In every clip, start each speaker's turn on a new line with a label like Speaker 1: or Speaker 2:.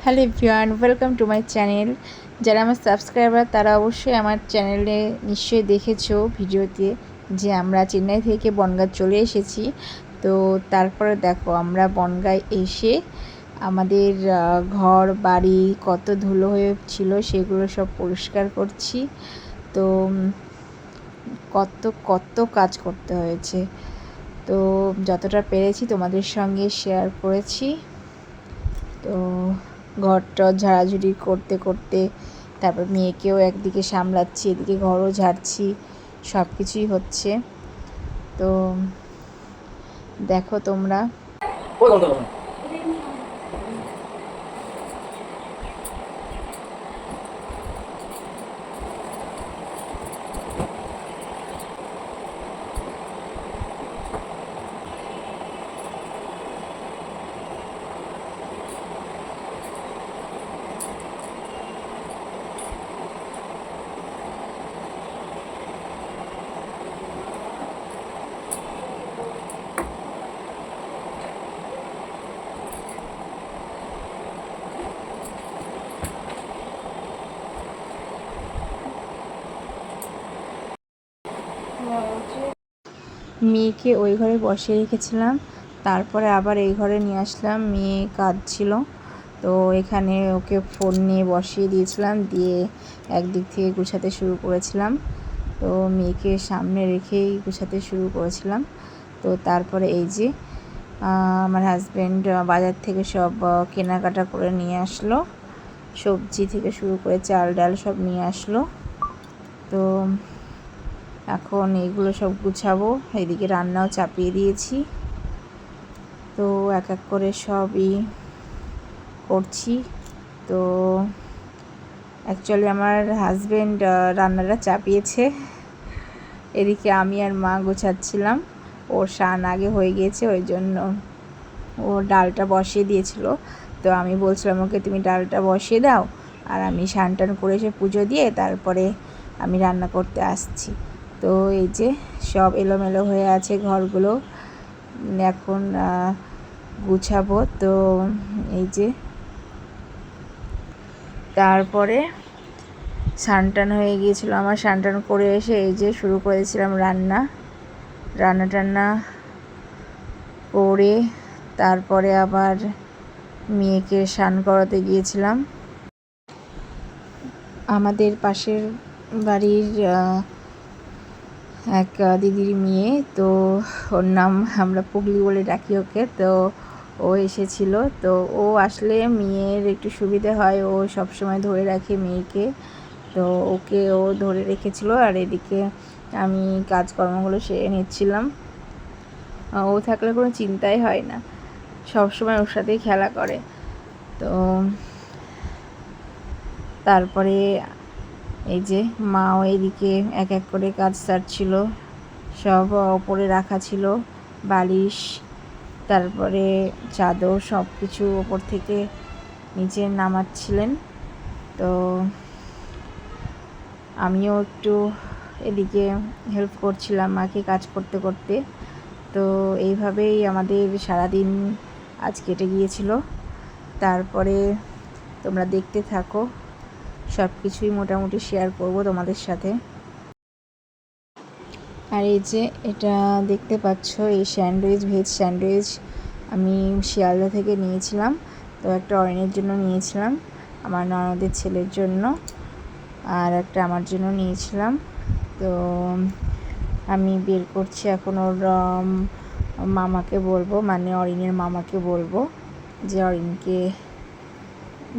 Speaker 1: Hello everyone, welcome to my channel. যারা আমার subscriber তারা অবশ্যই আমার চ্যানেলে নিশ্চয়ই দেখেছো ভিডিওতে যে আমরা চেন্নাই থেকে বনগাঁ চলে এসেছি। তো তারপরে দেখো আমরা বনগাঁয় এসে আমাদের ঘর বাড়ি কত ধুলো হয়ে ছিল সেগুলো সব পরিষ্কার করছি। তো কত কত কাজ করতে হয়েছে, তো যতটা পেরেছি তোমাদের সঙ্গে শেয়ার করেছি। তো ঘরটা ঝাড়াঝুড়ি করতে করতে তারপর মেয়েকেও একদিকে সামলাচ্ছি, এদিকে ঘরও ঝাড়ছি, সব কিছুই হচ্ছে। তো দেখো তোমরা। মেয়েকে ওই ঘরে বসিয়ে রেখেছিলাম, তারপরে আবার এই ঘরে নিয়ে আসলাম। মেয়ে কাঁদছিল, তো এখানে ওকে ফোন নিয়ে বসিয়ে দিয়েছিলাম, দিয়ে একদিক থেকে গুছাতে শুরু করেছিলাম। তো মেয়েকে সামনে রেখেই গুছাতে শুরু করেছিলাম। তো তারপরে এই যে আমার হাজব্যান্ড বাজার থেকে সব কেনাকাটা করে নিয়ে আসলো, সবজি থেকে শুরু করে চাল ডাল সব নিয়ে আসলো। তো এখন এইগুলো সব গুছাবো, এদিকে রান্নাও চাপিয়ে দিয়েছি। তো এক এক করে সবই করছি। তো অ্যাকচুয়ালি আমার হাজব্যান্ড রান্নাটা চাপিয়েছে, এদিকে আমি আর মা গোছাচ্ছিলাম। ওর স্নান আগে হয়ে গিয়েছে, ওই জন্য ও ডালটা বসিয়ে দিয়েছিল। তো আমি বলছিলাম ওকে তুমি ডালটা বসিয়ে দাও, আর আমি স্নান টান করে এসে পুজো দিয়ে তারপরে আমি রান্না করতে আসছি। তো এই যে সব এলোমেলো হয়ে আছে ঘরগুলো, এখন গুছাবো। তো এই যে তারপরে স্নান টান হয়ে গিয়েছিলো আমার, স্নান টান করে এসে এই যে শুরু করেছিলাম রান্না টান্না করে তারপরে আবার মেয়েকে স্নান করাতে গিয়েছিলাম। আমাদের পাশের বাড়ির এক দিদির মেয়ে, তো ওর নাম আমরা পুগলি বলে ডাকি ওকে। তো ও এসেছিল, তো ও আসলে মেয়ের একটু সুবিধে হয়, ও সবসময় ধরে রাখে মেয়েকে। তো ওকে ও ধরে রেখেছিল, আর এদিকে আমি কাজকর্মগুলো সেরে নিচ্ছিলাম। ও থাকলে কোনো চিন্তাই হয় না, সবসময় ওর সাথেই খেলা করে। তো তারপরে এই যে মাও এদিকে এক এক করে কাজ সারছিল, সব ওপরে রাখা ছিল, বালিশ তারপরে চাদর সব কিছু ওপর থেকে নিচে নামাচ্ছিলেন। তো আমিও একটু এদিকে হেল্প করছিলাম মাকে কাজ করতে করতে। তো এইভাবেই আমাদের সারাদিন আজ কেটে গিয়েছিল। তারপরে তোমরা দেখতে থাকো, সব কিছুই মোটামুটি শেয়ার করব তোমাদের সাথে। আর এই যে এটা দেখতে পাচ্ছ, এই স্যান্ডউইচ, ভেজ স্যান্ডউইচ আমি শিয়ালদা থেকে নিয়েছিলাম। তো একটা অরিনের জন্য নিয়েছিলাম, আমার ননদের ছেলের জন্য, আর একটা আমার জন্য নিয়েছিলাম। তো আমি বের করছি এখন, ওর মামাকে বলবো, মানে অরিনের মামাকে বলবো যে অরিনকে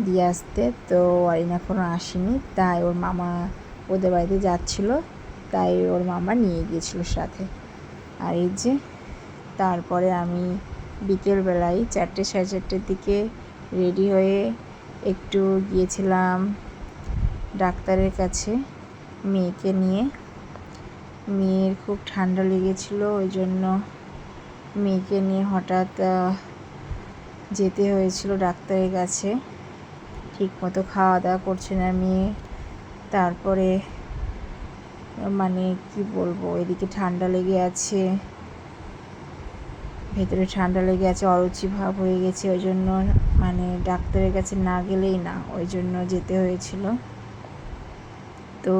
Speaker 1: দিয়ে আসতে। তো অরিন এখনও আসেনি, তাই ওর মামা ওদের বাড়িতে যাচ্ছিলো, তাই ওর মামা নিয়ে গিয়েছিল সাথে। আর এই যে তারপরে আমি বিকেলবেলায় 4টে সাড়ে 4টের দিকে রেডি হয়ে একটু গিয়েছিলাম ডাক্তারের কাছে মেয়েকে নিয়ে। মেয়ের খুব ঠান্ডা লেগেছিল, ওই জন্য মেয়েকে নিয়ে হঠাৎ যেতে হয়েছিল ডাক্তারের কাছে। ঠিকমতো খাওয়া দাওয়া করছে না মেয়ে, তারপরে মানে কি বলবো, এদিকে ঠান্ডা লেগে আছে, ভেতরে ঠান্ডা লেগে আছে, অরুচি ভাব হয়ে গেছে, ওই জন্য মানে ডাক্তারের কাছে না গেলেই না, ওই জন্য যেতে হয়েছিল। তো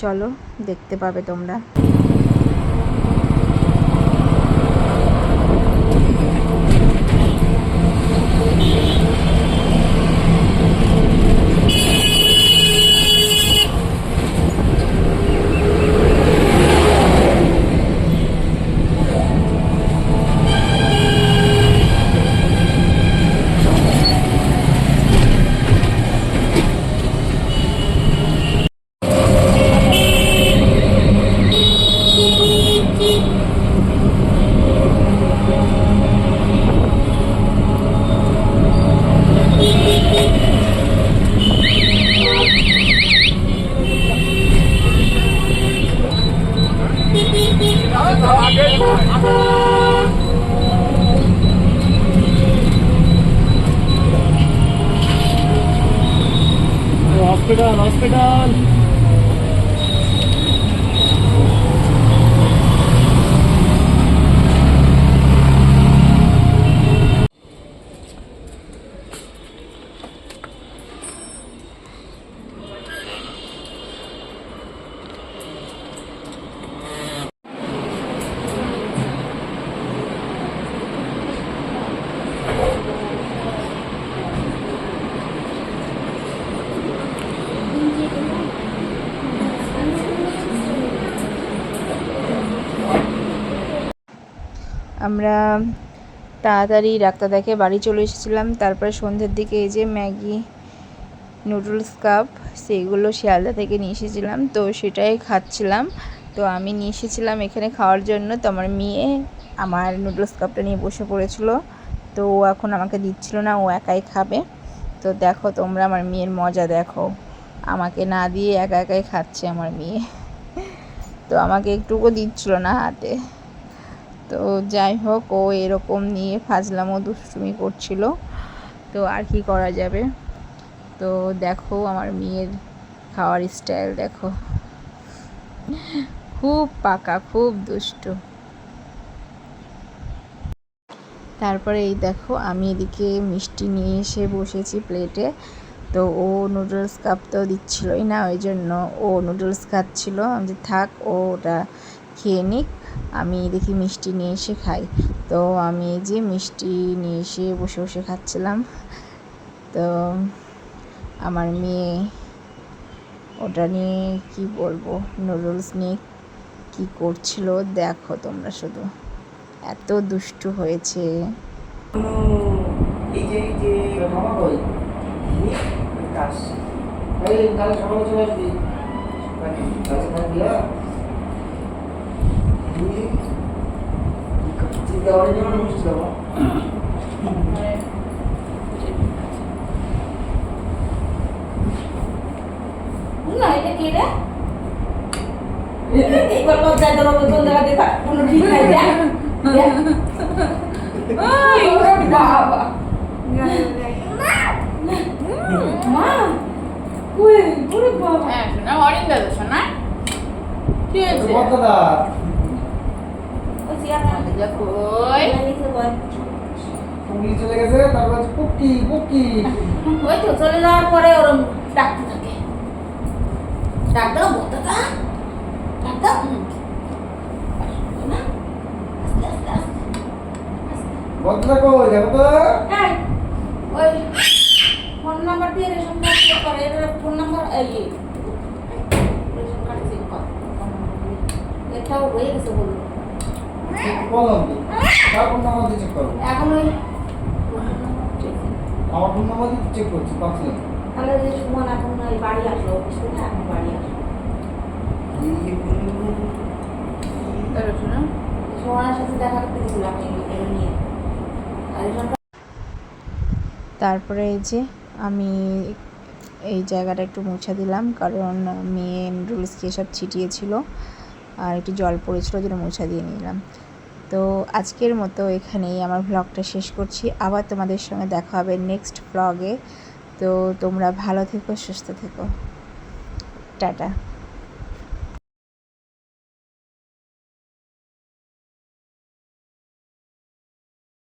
Speaker 1: চলো, দেখতে পাবে তোমরা।
Speaker 2: হসপিটাল।
Speaker 1: আমরা তাড়াতাড়ি ডাক্তার দেখে বাড়ি চলে এসেছিলাম। তারপরে সন্ধ্যের দিকে এই যে ম্যাগি নুডলস কাপ, সেইগুলো শিয়ালদা থেকে নিয়ে এসেছিলাম, তো সেটাই খাচ্ছিলাম। তো আমি নিয়ে এসেছিলাম এখানে খাওয়ার জন্য, তো আমার মেয়ে আমার নুডলস কাপটা নিয়ে বসে পড়েছিল, তো ও এখন আমাকে দিচ্ছিল না, ও একাই খাবে। তো দেখো তোমরা আমার মেয়ের মজা দেখো, আমাকে না দিয়ে একা একাই খাচ্ছে আমার মেয়ে। তো আমাকে একটুকু দিচ্ছিল না হাতে। তো যাই হোক, ও এরকম নিয়ে ফাজলামো দুষ্টুমি করছিল, তো আর কি করা যাবে। তো দেখো আমার মেয়ের খাওয়ার স্টাইল দেখো, খুব পাকা, খুব দুষ্টু। তারপরে এই দেখো আমি এদিকে মিষ্টি নিয়ে এসে বসেছি প্লেটে। তো ও নুডলস কাপ তো দিচ্ছিলই না, ওই জন্য ও নুডলস খাচ্ছিল। আমি যে থাক, ও ওটা খেয়ে নিক, আমি দেখি মিষ্টি নিয়ে এসে খাই। তো আমি এই যে মিষ্টি নিয়ে এসে বসে বসে খাচ্ছিলাম। তো আমার মেয়ে ওটা নিয়ে কি বলবো, নুডলস নিয়ে কি করছিল দেখো তোমরা শুধু, এত দুষ্টু হয়েছে।
Speaker 3: না এটা কি রে? এইবার লজ্জায় তোর কোন জায়গা দেখা কোনো ঠিক নাই দেখ। ওই ওরে বাবা। মা ওই ওরে বাবা।
Speaker 4: হ্যাঁ শোনা, অরিন্দা তো শোনা কি হয়েছে?
Speaker 3: ওই সিয়ারা
Speaker 4: যা কই
Speaker 3: নিচে বল।
Speaker 2: পুলিশ চলে গেছে, তারপর পুকি পুকি।
Speaker 3: ওই তো চলে যাওয়ার পরে ওরম ডাকতে থাকে। ডাক দাও বোতাটা। ডাক দাও। না আস্তে আস্তে আস্তে।
Speaker 2: বদলা কই দেখো তো।
Speaker 3: এই ওই ফোন নাম্বার দিয়ে রেশন কার্ড চেক করে, এর ফোন নাম্বার এই রেশন কার্ড চেক কর। এটাও হয়ে গেছে বললো।
Speaker 2: বললাম কি তার ফোন নাম্বার দিয়ে চেক করো।
Speaker 3: এখন ওই
Speaker 2: আমার ফোন নাম্বার দিয়ে চেক করছি, পাচ্ছিলাম।
Speaker 3: তাহলে যে সুমন এখন ওই বাড়ি আসলো, অফিস থেকে এখন বাড়ি আসলো।
Speaker 4: তাহলে শোনা
Speaker 3: সুমনের সাথে দেখা করতে গেছিলাম এটা নিয়ে। আর রেশন
Speaker 1: তারপরে এই যে আমি এই জায়গাটা একটু মুছে দিলাম, কারণ মেয়ে নুডলস খেয়ে সব ছিটিয়েছিল আর একটু জল পড়েছিল, ওই জন্য মুছা দিয়ে নিলাম। তো আজকের মতো এখানেই আমার ভ্লগটা শেষ করছি। আবার তোমাদের সঙ্গে দেখা হবে নেক্সট ভ্লগে। তো তোমরা ভালো থেকো, সুস্থ থেকো, টাটা।